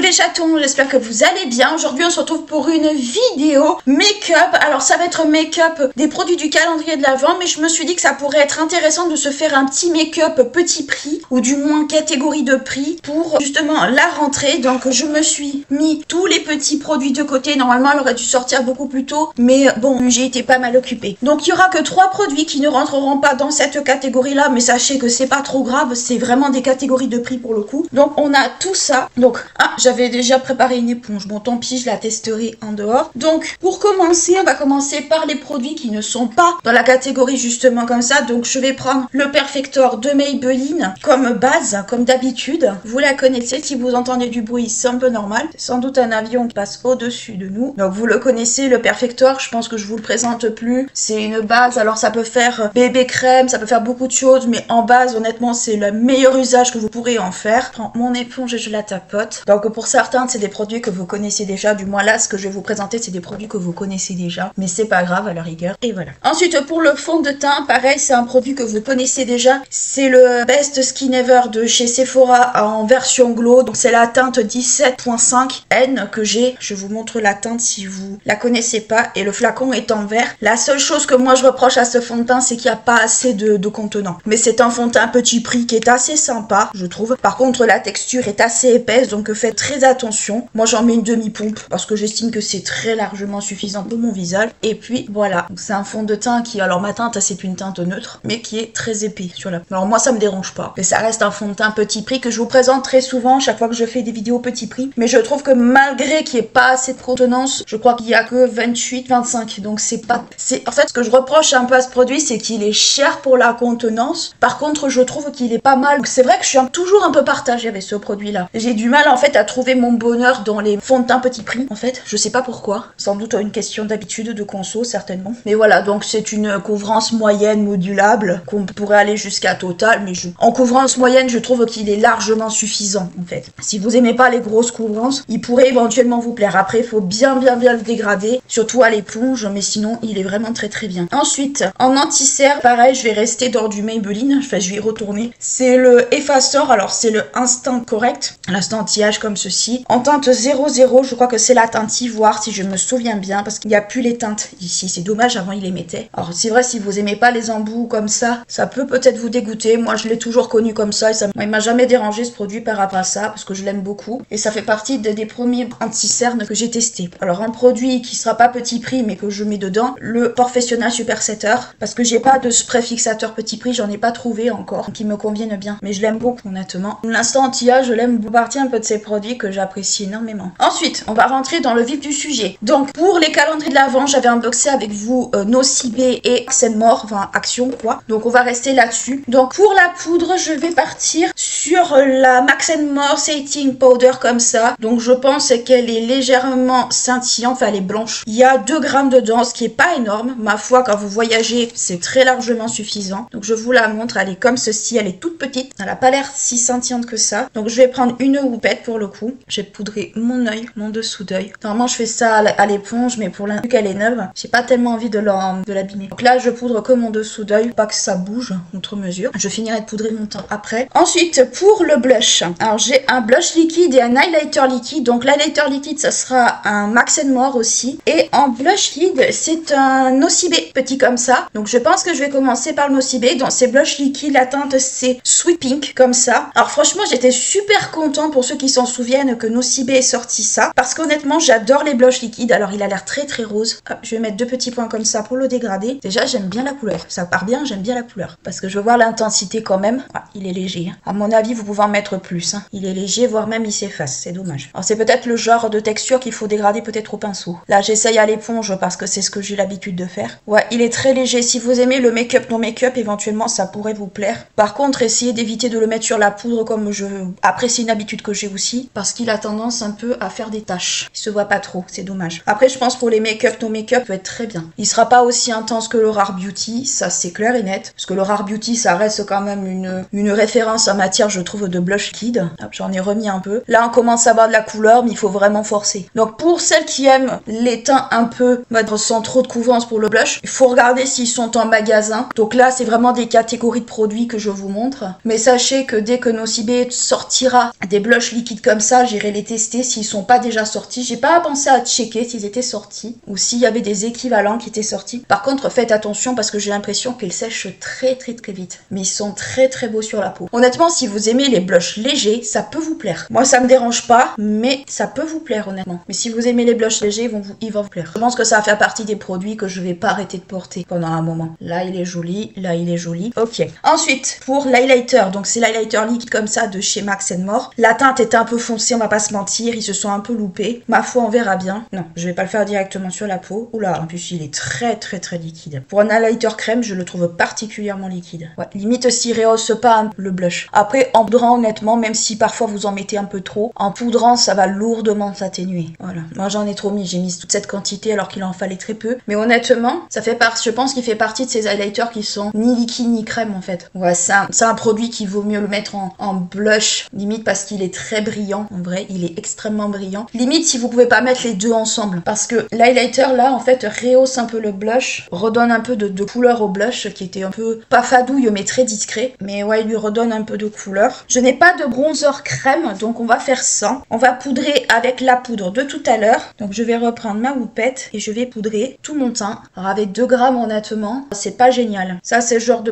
les chatons, j'espère que vous allez bien. Aujourd'hui on se retrouve pour une vidéo make-up. Alors ça va être make-up des produits du calendrier de l'Avent, mais je me suis dit que ça pourrait être intéressant de se faire un petit make-up petit prix, ou du moins catégorie de prix, pour justement la rentrée. Donc je me suis mis tous les petits produits de côté. Normalement elle aurait dû sortir beaucoup plus tôt, mais bon, j'ai été pas mal occupée. Donc il y aura que 3 produits qui ne rentreront pas dans cette catégorie là, mais sachez que c'est pas trop grave, c'est vraiment des catégories de prix pour le coup. Donc on a tout ça. Donc j'avais déjà préparé une éponge, bon tant pis, je la testerai en dehors. Donc pour commencer, on va commencer par les produits qui ne sont pas dans la catégorie justement comme ça. Donc je vais prendre le Perfector de Maybelline comme base, comme d'habitude. Vous la connaissez, si vous entendez du bruit c'est un peu normal, c'est sans doute un avion qui passe au-dessus de nous. Donc vous le connaissez, le Perfector, je pense que je vous le présente plus. C'est une base, alors ça peut faire bébé crème, ça peut faire beaucoup de choses, mais en base honnêtement c'est le meilleur usage que vous pourrez en faire. Je prends mon éponge et je la tapote. Donc pour certains c'est des produits que vous connaissez déjà, du moins là ce que je vais vous présenter c'est des produits que vous connaissez déjà, mais c'est pas grave à la rigueur. Et voilà. Ensuite pour le fond de teint, pareil c'est un produit que vous connaissez déjà, c'est le Best Skin Ever de chez Sephora en version glow. Donc c'est la teinte 17.5 N que j'ai. Je vous montre la teinte si vous la connaissez pas, et le flacon est en verre. La seule chose que moi je reproche à ce fond de teint c'est qu'il n'y a pas assez de contenant, mais c'est un fond de teint petit prix qui est assez sympa je trouve. Par contre la texture est assez épaisse, donc faites très attention. Moi j'en mets une demi-pompe parce que j'estime que c'est très largement suffisant pour mon visage. Et puis voilà, c'est un fond de teint qui, alors ma teinte c'est une teinte neutre, mais qui est très épais sur la... Alors moi ça me dérange pas, mais ça reste un fond de teint petit prix que je vous présente très souvent chaque fois que je fais des vidéos petit prix. Mais je trouve que malgré qu'il n'y ait pas assez de contenance, je crois qu'il y a que 28-25, donc c'est pas... En fait ce que je reproche un peu à ce produit c'est qu'il est cher pour la contenance. Par contre je trouve qu'il est pas mal. C'est vrai que je suis toujours un peu partagée avec ce produit là. J'ai du mal en fait à trouver mon bonheur dans les fonds de teint petit prix en fait. Je sais pas pourquoi. Sans doute une question d'habitude, de conso certainement. Mais voilà, donc c'est une couvrance moyenne modulable qu'on pourrait aller jusqu'à Total, mais en couvrance moyenne je trouve qu'il est largement suffisant en fait. Si vous aimez pas les grosses couvrances, il pourrait éventuellement vous plaire. Après il faut bien le dégrader, surtout à l'éponge, mais sinon il est vraiment très bien. Ensuite en anti-cernes, pareil je vais rester dans du Maybelline, enfin je vais y retourner. C'est le effaceur, alors c'est le Instant Correct, l'instant anti-âge comme ceci, en teinte 00, je crois que c'est la teinte ivoire si je me souviens bien, parce qu'il n'y a plus les teintes ici, c'est dommage, avant il les mettait. Alors c'est vrai, si vous aimez pas les embouts comme ça peut peut-être vous dégoûter. Moi je l'ai toujours connu comme ça, et ça il m'a jamais dérangé ce produit par rapport à ça, parce que je l'aime beaucoup, et ça fait partie des premiers anti-cernes que j'ai testé. Alors un produit qui sera pas petit prix mais que je mets dedans, le Professional Super Setter, parce que j'ai pas de spray fixateur petit prix, j'en ai pas trouvé encore qui me conviennent bien, mais je l'aime beaucoup honnêtement. L'instant anti-âge, je l'aime beaucoup, partie un peu de ces produits que j'apprécie énormément. Ensuite on va rentrer dans le vif du sujet. Donc pour les calendriers de l'Avent, j'avais unboxé avec vous Nocibé et Axenmore, enfin Action quoi, donc on va rester là-dessus. Donc pour la poudre je vais partir sur la Max More Setting Powder comme ça. Donc je pense qu'elle est légèrement scintillante, enfin elle est blanche. Il y a 2 grammes dedans, ce qui est pas énorme. Ma foi, quand vous voyagez, c'est très largement suffisant. Donc je vous la montre, elle est comme ceci, elle est toute petite. Elle n'a pas l'air si scintillante que ça. Donc je vais prendre une houppette pour le coup. Je vais poudrer mon œil, mon dessous d'œil. Normalement je fais ça à l'éponge, mais pour vu qu'elle est neuve, j'ai pas tellement envie de l'abîmer. Donc là je poudre que mon dessous d'œil, pas que ça bouge outre mesure. Je finirai de poudrer mon teint après. Ensuite pour le blush, alors j'ai un blush liquide et un highlighter liquide. Donc l'highlighter liquide ça sera un Max More aussi, et en blush liquide c'est un Nocibé petit comme ça. Donc je pense que je vais commencer par le Nocibé. Dans ces blushs liquides, la teinte c'est Sweet Pink comme ça. Alors franchement j'étais super content, pour ceux qui s'en souviennent, que Nocibé ait sorti ça, parce qu'honnêtement j'adore les blushs liquides. Alors il a l'air très rose. Hop, je vais mettre 2 petits points comme ça pour le dégrader. Déjà j'aime bien la couleur, ça part bien, j'aime bien la couleur, parce que je veux voir l'intensité quand même. Il est léger, hein. À mon avis vous pouvez en mettre plus, hein. Il est léger, voire même il s'efface, c'est dommage. Alors c'est peut-être le genre de texture qu'il faut dégrader peut-être au pinceau. Là j'essaye à l'éponge parce que c'est ce que j'ai l'habitude de faire. Ouais, il est très léger. Si vous aimez le make-up non make-up, éventuellement ça pourrait vous plaire. Par contre essayez d'éviter de le mettre sur la poudre, comme je apprécie, une habitude que j'ai aussi, parce qu'il a tendance un peu à faire des taches. Il se voit pas trop, c'est dommage. Après je pense pour les make-up non make-up peut être très bien. Il sera pas aussi intense que le Rare Beauty, ça c'est clair et net, parce que le Rare Beauty ça reste quand même une référence en matière je trouve de blush liquide. J'en ai remis un peu. Là on commence à avoir de la couleur, mais il faut vraiment forcer. Donc pour celles qui aiment les teints un peu sans trop de couvrance pour le blush, il faut regarder s'ils sont en magasin. Donc là c'est vraiment des catégories de produits que je vous montre, mais sachez que dès que Nocibé sortira des blushs liquides comme ça, ça, j'irai les tester s'ils sont pas déjà sortis. J'ai pas pensé à checker s'ils étaient sortis ou s'il y avait des équivalents qui étaient sortis. Par contre, faites attention parce que j'ai l'impression qu'ils sèchent très vite. Mais ils sont très beaux sur la peau. Honnêtement, si vous aimez les blushs légers, ça peut vous plaire. Moi, ça me dérange pas, mais ça peut vous plaire honnêtement. Mais si vous aimez les blushs légers, ils vont vous plaire. Je pense que ça va faire partie des produits que je vais pas arrêter de porter pendant un moment. Là, il est joli. Là, il est joli. Ok. Ensuite, pour l'highlighter. Donc, c'est l'highlighter liquide comme ça de chez Max More. La teinte est un peu foncée, on va pas se mentir. Ils se sont un peu loupés. Ma foi, on verra bien. Non, je vais pas le faire directement sur la peau. Oula, en plus, il est très liquide. Pour un highlighter crème, je le trouve particulièrement liquide. Ouais, limite s'il rehausse pas le blush. Après, en poudrant, honnêtement, même si parfois vous en mettez un peu trop, en poudrant, ça va lourdement s'atténuer. Voilà. Moi, j'en ai trop mis. J'ai mis toute cette quantité alors qu'il en fallait très peu. Mais honnêtement, ça fait partie, je pense qu'il fait partie de ces highlighters qui sont ni liquides ni crème en fait. Ouais, c'est un produit qu'il vaut mieux le mettre en blush, limite parce qu'il est très brillant. En vrai, il est extrêmement brillant. Limite si vous pouvez pas mettre les deux ensemble. Parce que l'highlighter là, en fait, rehausse un peu le blush, redonne un peu de couleur au blush qui était un peu, pas fadouille, mais très discret. Mais ouais, il lui redonne un peu de couleur. Je n'ai pas de bronzer crème, donc on va faire ça. On va poudrer avec la poudre de tout à l'heure. Donc je vais reprendre ma houppette et je vais poudrer tout mon teint. Alors avec 2 grammes honnêtement, c'est pas génial. Ça c'est le genre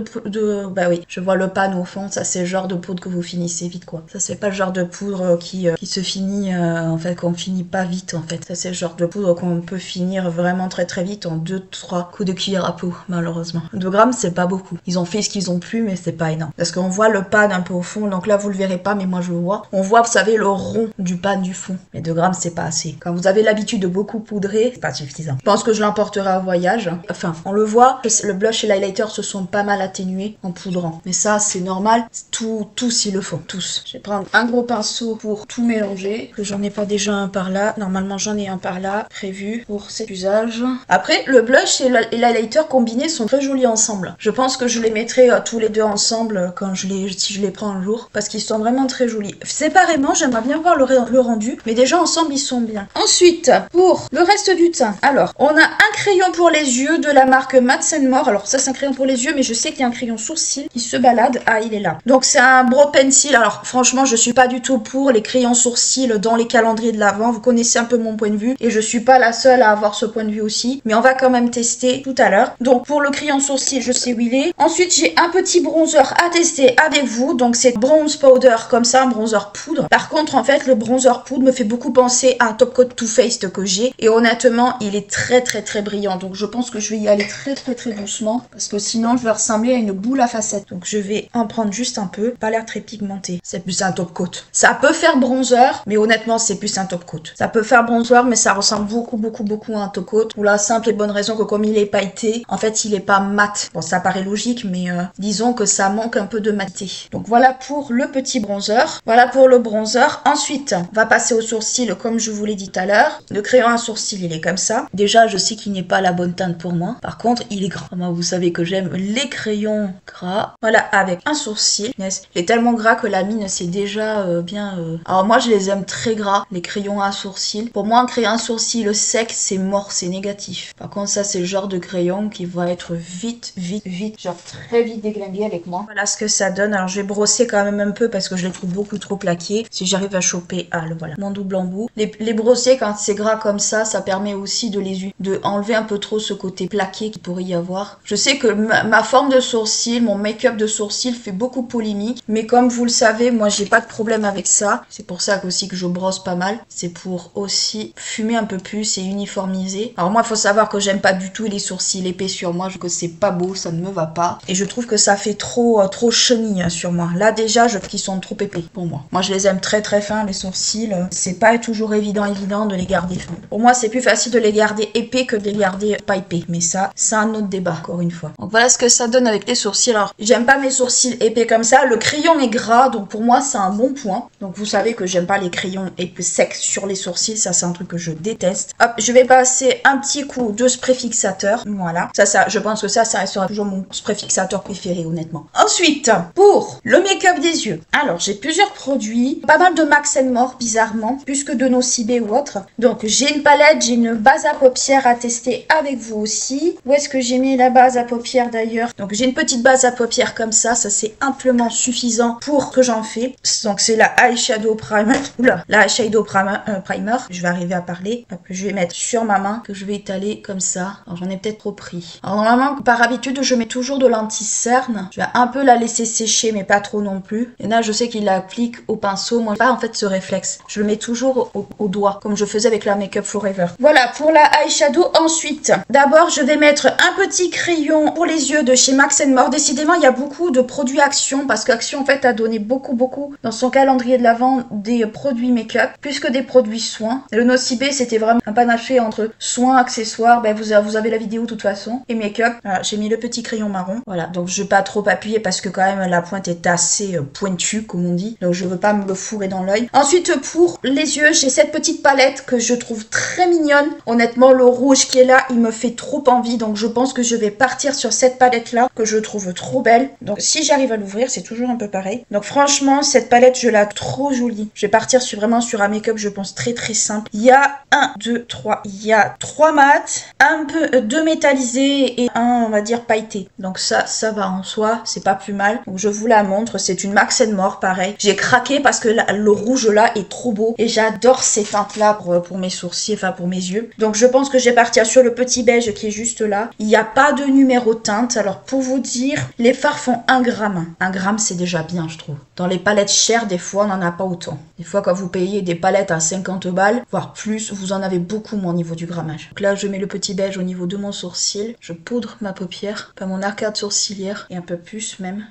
bah oui, je vois le pan au fond, ça c'est le genre de poudre que vous finissez vite quoi. Ça c'est pas le genre de poudre qui se finit en fait, qu'on finit pas vite en fait. Ça c'est le genre de poudre qu'on peut finir vraiment très vite en 2-3 coups de cuillère à peau malheureusement. 2 grammes c'est pas beaucoup. Ils ont fait ce qu'ils ont pu mais c'est pas énorme. Parce qu'on voit le pan un peu au fond, donc là vous le verrez pas mais moi je le vois. On voit, vous savez, le rond du pan du fond. Mais 2 grammes c'est pas assez. Quand vous avez l'habitude de beaucoup poudrer, c'est pas suffisant. Je pense que je l'emporterai au voyage. Enfin, on le voit, le blush et l'highlighter se sont pas mal atténués en poudrant. Mais ça, c'est normal. Tous ils le font. Tous. Je vais prendre un gros pinceau pour tout mélanger. Que j'en ai pas déjà un par là. Normalement, j'en ai un par là prévu pour cet usage. Après, le blush et l'highlighter combinés sont très jolis ensemble. Je pense que je les mettrai tous les deux ensemble si je les prends un jour. Parce qu'ils sont vraiment très jolis. Séparément, j'aimerais bien voir le rendu. Mais déjà, ensemble, ils sont bien. Ensuite, pour le reste du teint. Alors, on a un crayon pour les yeux de la marque Max More. Alors ça c'est un crayon pour les yeux, mais je sais qu'il y a un crayon sourcil qui se balade. Ah, il est là. Donc c'est un Brow Pencil. Alors franchement, je suis pas du tout pour les crayons sourcils dans les calendriers de l'Avent. Vous connaissez un peu mon point de vue et je suis pas la seule à avoir ce point de vue aussi. Mais on va quand même tester tout à l'heure. Donc pour le crayon sourcil, je sais où il est. Ensuite, j'ai un petit bronzer à tester avec vous. Donc c'est bronze powder comme ça, un bronzer poudre. Par contre, en fait, le bronzer poudre me fait beaucoup penser à un top coat Too Faced que j'ai. Et honnêtement, il est très brillant. Donc je pense que je vais y aller très doucement. Parce que sinon, je vais ressembler à une boule à facettes. Donc je vais en prendre juste un peu. Pas l'air très pigmenté. C'est plus un top coat. Ça peut faire bronzer, mais honnêtement, c'est plus un top coat. Ça peut faire bronzer, mais ça ressemble beaucoup à un top coat. Pour la simple et bonne raison que comme il est pailleté, en fait, il est pas mat. Bon, ça paraît logique, mais disons que ça manque un peu de matité. Donc voilà pour le petit bronzer. Voilà pour le bronzer. Ensuite, on va passer au sourcil comme je vous l'ai dit tout à l'heure. Le crayon à sourcil, il est comme ça. Déjà, je sais qu'il n'est pas la bonne teinte pour moi. Par contre, il est gras. Moi, vous savez que j'aime les crayons gras. Voilà, avec un sourcil. Il est tellement gras que la mine, c'est déjà bien... Alors moi, je les aime très gras, les crayons à sourcil. Pour moi, un crayon à sourcil sec, c'est mort, c'est négatif. Par contre, ça, c'est le genre de crayon qui va être vite, genre très vite déglingué avec moi. Voilà ce que ça donne. Alors, je vais brosser quand même un peu parce que je les trouve beaucoup trop plaqués. Si j'arrive à choper, le voilà, mon double embout. Les brosser quand c'est gras comme ça permet aussi de enlever un peu trop ce côté plaqué qu'il pourrait y avoir. Je sais que ma forme de sourcil, mon make-up de sourcil fait beaucoup polémique, mais comme vous le savez, moi j'ai pas de problème avec ça. C'est pour ça aussi que je brosse pas mal. C'est pour aussi fumer un peu plus et uniformiser. Alors moi, il faut savoir que j'aime pas du tout les sourcils épais sur moi, que c'est pas beau, ça ne me va pas. Et je trouve que ça fait trop chenille sur moi. Là déjà, je trouve qu'ils sont trop épais pour moi. Moi, je les aime très fins, les sourcils. C'est pas toujours évident de les garder fins. Pour moi, c'est plus facile de les garder épais que de les garder pas épais. Mais ça, c'est un autre débat, encore une fois. Donc voilà ce que ça donne avec les sourcils. Alors, j'aime pas mes sourcils épais comme ça. Le crayon est gras, donc pour moi, c'est un bon point. Donc vous savez que j'aime pas les crayons épais secs sur les sourcils. Ça, c'est un truc que je déteste. Hop, je vais passer un petit coup de spray fixateur. Voilà. Ça, je pense que ça restera toujours mon spray fixateur préféré, honnêtement. Ensuite, pour le make-up des yeux. Alors, j'ai plusieurs produits. Pas mal de Max More, bizarrement. Plus que de Nocibé ou autre. Donc, j'ai une palette, j'ai une base à paupières à tester avec vous aussi. Où est-ce que j'ai mis la base à paupières d'ailleurs? Donc, j'ai une petite base à paupières comme ça. Ça, c'est amplement suffisant pour que j'en fais. Donc, c'est la Eyeshadow Prime primer. Oula, la eyeshadow primer. Je vais arriver à parler. Hop, je vais mettre sur ma main que je vais étaler comme ça. Alors j'en ai peut-être trop pris. Alors normalement, par habitude, je mets toujours de l'anti-cerne. Je vais un peu la laisser sécher, mais pas trop non plus. Et là, je sais qu'il l'applique au pinceau. Moi, pas en fait ce réflexe. Je le mets toujours au doigt, comme je faisais avec la Make Up Forever. Voilà pour la eyeshadow. Ensuite, d'abord, je vais mettre un petit crayon pour les yeux de chez Max & More. Décidément, il y a beaucoup de produits Action, parce qu'Action, en fait, a donné beaucoup dans son calendrier de l'Avent des produits make-up, plus que des produits soins. Et le Nocibé, c'était vraiment un panaché entre soins, accessoires. Ben, vous avez la vidéo de toute façon. Et make-up. Voilà, j'ai mis le petit crayon marron. Voilà, donc je vais pas trop appuyer parce que quand même la pointe est assez pointue, comme on dit. Donc je veux pas me le fourrer dans l'œil. Ensuite, pour les yeux, j'ai cette petite palette que je trouve très mignonne. Honnêtement, le rouge qui est là, il me fait trop envie. Donc je pense que je vais partir sur cette palette-là, que je trouve trop belle. Donc si j'arrive à l'ouvrir, c'est toujours un peu pareil. Donc franchement, cette palette, je la trouve trop jolie. Je vais partir vraiment sur un make-up, je pense, très simple. Il y a 1, 2, 3. Il y a 3 mats, un peu 2 métallisés et un, on va dire, pailleté. Donc ça va en soi, c'est pas plus mal. Donc je vous la montre, c'est une Max & More, pareil. J'ai craqué parce que le rouge là est trop beau et j'adore ces teintes là pour mes sourcils, enfin pour mes yeux. Donc je pense que je vais partir sur le petit beige qui est juste là. Il n'y a pas de numéro de teinte. Alors pour vous dire, les fards font 1 gramme. 1 gramme, c'est déjà bien, je trouve. Dans les palettes chères, des fois, on n'en a pas autant. Des fois, quand vous payez des palettes à 50 balles, voire plus, vous en avez beaucoup moins au niveau du grammage. Donc là, je mets le petit beige au niveau de mon sourcil. Je poudre ma paupière, pas mon arcade sourcilière, et un peu plus même.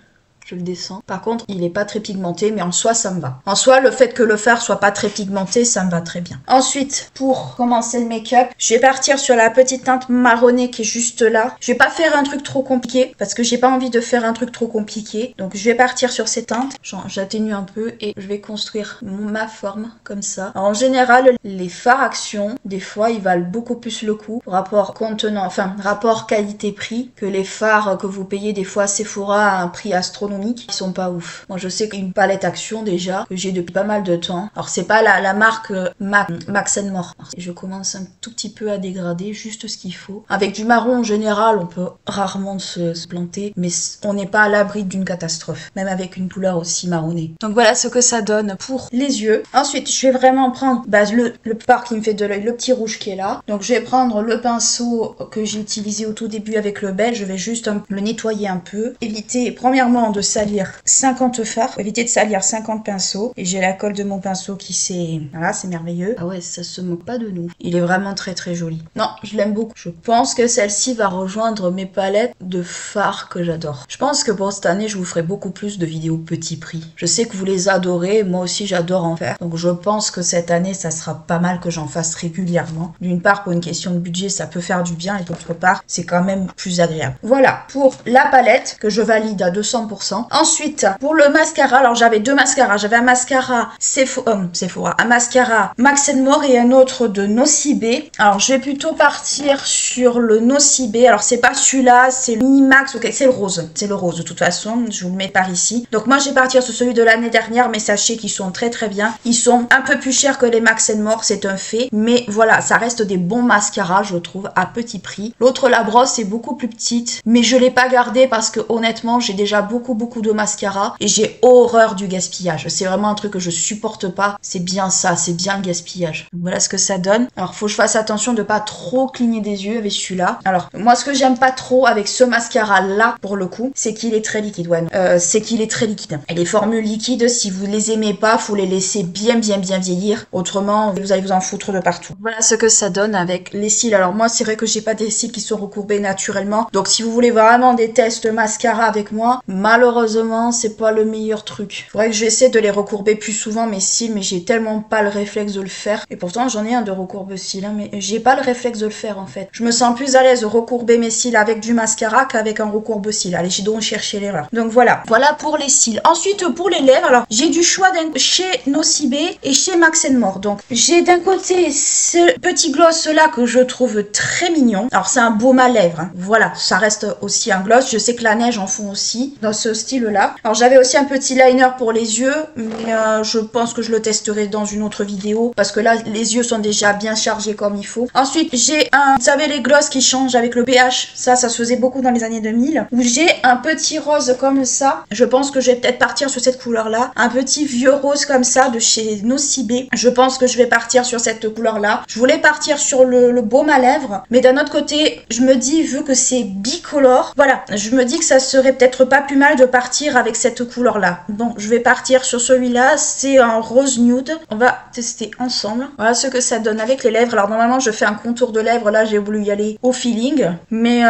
Je le descends. Par contre, il est pas très pigmenté, mais en soi, ça me va. En soi, le fait que le fard soit pas très pigmenté, ça me va très bien. Ensuite, pour commencer le make-up, je vais partir sur la petite teinte marronnée qui est juste là. Je vais pas faire un truc trop compliqué, parce que j'ai pas envie de faire un truc trop compliqué. Donc, je vais partir sur ces teintes. J'atténue un peu et je vais construire ma forme comme ça. Alors, en général, les fards Action, des fois, ils valent beaucoup plus le coup. Rapport contenant, enfin, rapport qualité-prix, que les fards que vous payez des fois à Sephora à un prix astronomique. Ils sont pas ouf. Moi je sais qu'une palette Action déjà que j'ai depuis pas mal de temps. Alors c'est pas la marque Max & More. Alors, je commence un tout petit peu à dégrader, juste ce qu'il faut. Avec du marron en général on peut rarement se planter, mais on n'est pas à l'abri d'une catastrophe, même avec une couleur aussi marronnée. Donc voilà ce que ça donne pour les yeux. Ensuite je vais vraiment prendre le part qui me fait de l'œil, le petit rouge qui est là. Donc je vais prendre le pinceau que j'ai utilisé au tout début avec le beige. Je vais juste le nettoyer un peu. Éviter premièrement de salir 50 fards, éviter de salir 50 pinceaux. Et j'ai la colle de mon pinceau qui s'est... Voilà, c'est merveilleux. Ah ouais, ça se moque pas de nous. Il est vraiment très joli. Non, je l'aime beaucoup. Je pense que celle-ci va rejoindre mes palettes de fards que j'adore. Je pense que pour cette année, je vous ferai beaucoup plus de vidéos petit prix. Je sais que vous les adorez, moi aussi j'adore en faire. Donc je pense que cette année, ça sera pas mal que j'en fasse régulièrement. D'une part, pour une question de budget, ça peut faire du bien. Et d'autre part, c'est quand même plus agréable. Voilà, pour la palette que je valide à 200%. Ensuite, pour le mascara, alors j'avais 2 mascaras. J'avais un mascara Sephora, un mascara Max & More et un autre de Nocibé. Alors je vais plutôt partir sur le Nocibé. Alors c'est pas celui-là, c'est le Minimax, ok, c'est le rose. C'est le rose de toute façon, je vous le mets par ici. Donc moi je vais partir sur celui de l'année dernière, mais sachez qu'ils sont très bien. Ils sont un peu plus chers que les Max & More, c'est un fait. Mais voilà, ça reste des bons mascaras, je trouve, à petit prix. L'autre, la brosse, est beaucoup plus petite, mais je l'ai pas gardée parce que honnêtement, j'ai déjà beaucoup de mascara et j'ai horreur du gaspillage. C'est vraiment un truc que je supporte pas. C'est bien ça, c'est bien le gaspillage. Donc voilà ce que ça donne. Alors faut que je fasse attention de pas trop cligner des yeux avec celui-là. Alors moi ce que j'aime pas trop avec ce mascara là pour le coup, c'est qu'il est très liquide. Ouais, c'est qu'il est très liquide. Et les formules liquides, si vous les aimez pas, faut les laisser bien vieillir. Autrement, vous allez vous en foutre de partout. Voilà ce que ça donne avec les cils. Alors moi c'est vrai que j'ai pas des cils qui sont recourbés naturellement. Donc si vous voulez vraiment des tests mascara avec moi, malheureusement, c'est pas le meilleur truc. Faudrait que j'essaie de les recourber plus souvent mes cils, mais j'ai tellement pas le réflexe de le faire. Et pourtant, j'en ai un de recourbe-cils, hein, mais j'ai pas le réflexe de le faire en fait. Je me sens plus à l'aise de recourber mes cils avec du mascara qu'avec un recourbe-cils. Allez, j'ai donc cherché l'erreur. Donc voilà. Voilà pour les cils. Ensuite, pour les lèvres, alors j'ai du choix chez Nocibé et chez Max & More. Donc j'ai d'un côté ce petit gloss là que je trouve très mignon. Alors c'est un baume à lèvres. Hein. Voilà, ça reste aussi un gloss. Je sais que la neige en font aussi dans ce style là. Alors j'avais aussi un petit liner pour les yeux, mais je pense que je le testerai dans une autre vidéo parce que là les yeux sont déjà bien chargés comme il faut. Ensuite j'ai un, vous savez les gloss qui changent avec le pH, ça se faisait beaucoup dans les années 2000, où j'ai un petit rose comme ça. Je pense que je vais peut-être partir sur cette couleur là, un petit vieux rose comme ça de chez Nocibé. Je pense que je vais partir sur cette couleur là. Je voulais partir sur le baume à lèvres, mais d'un autre côté je me dis, vu que c'est bicolore, voilà, je me dis que ça serait peut-être pas plus mal de partir avec cette couleur là. Donc je vais partir sur celui-là, c'est un rose nude. On va tester ensemble. Voilà ce que ça donne avec les lèvres. Alors normalement je fais un contour de lèvres, là j'ai voulu y aller au feeling, mais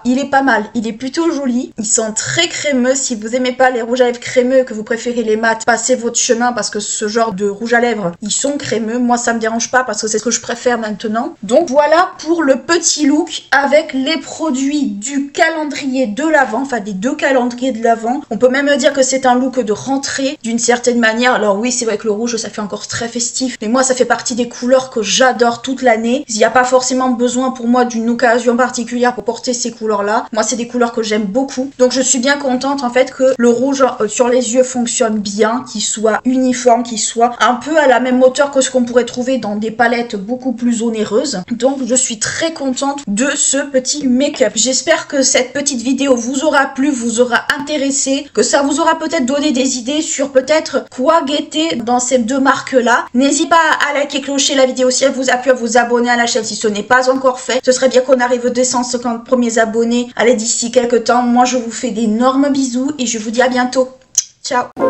il est pas mal, il est plutôt joli. Ils sont très crémeux. Si vous aimez pas les rouges à lèvres crémeux, que vous préférez les mat, passez votre chemin parce que ce genre de rouge à lèvres, ils sont crémeux. Moi ça me dérange pas parce que c'est ce que je préfère maintenant. Donc voilà pour le petit look avec les produits du calendrier de l'Avent, enfin des deux calendriers de l'Avent. On peut même dire que c'est un look de rentrée d'une certaine manière. Alors oui, c'est vrai que le rouge ça fait encore très festif, mais moi ça fait partie des couleurs que j'adore toute l'année. Il n'y a pas forcément besoin pour moi d'une occasion particulière pour porter ces couleurs là. Moi c'est des couleurs que j'aime beaucoup, donc je suis bien contente en fait que le rouge sur les yeux fonctionne bien, qu'il soit uniforme, qu'il soit un peu à la même hauteur que ce qu'on pourrait trouver dans des palettes beaucoup plus onéreuses. Donc je suis très contente de ce petit make-up. J'espère que cette petite vidéo vous aura plu, vous aura intéressé, que ça vous aura peut-être donné des idées sur peut-être quoi guetter dans ces deux marques là. N'hésitez pas à liker, clocher la vidéo si elle vous a plu, à vous abonner à la chaîne si ce n'est pas encore fait. Ce serait bien qu'on arrive aux 250 premiers abonnés. Allez, d'ici quelques temps, moi je vous fais d'énormes bisous et je vous dis à bientôt. Ciao.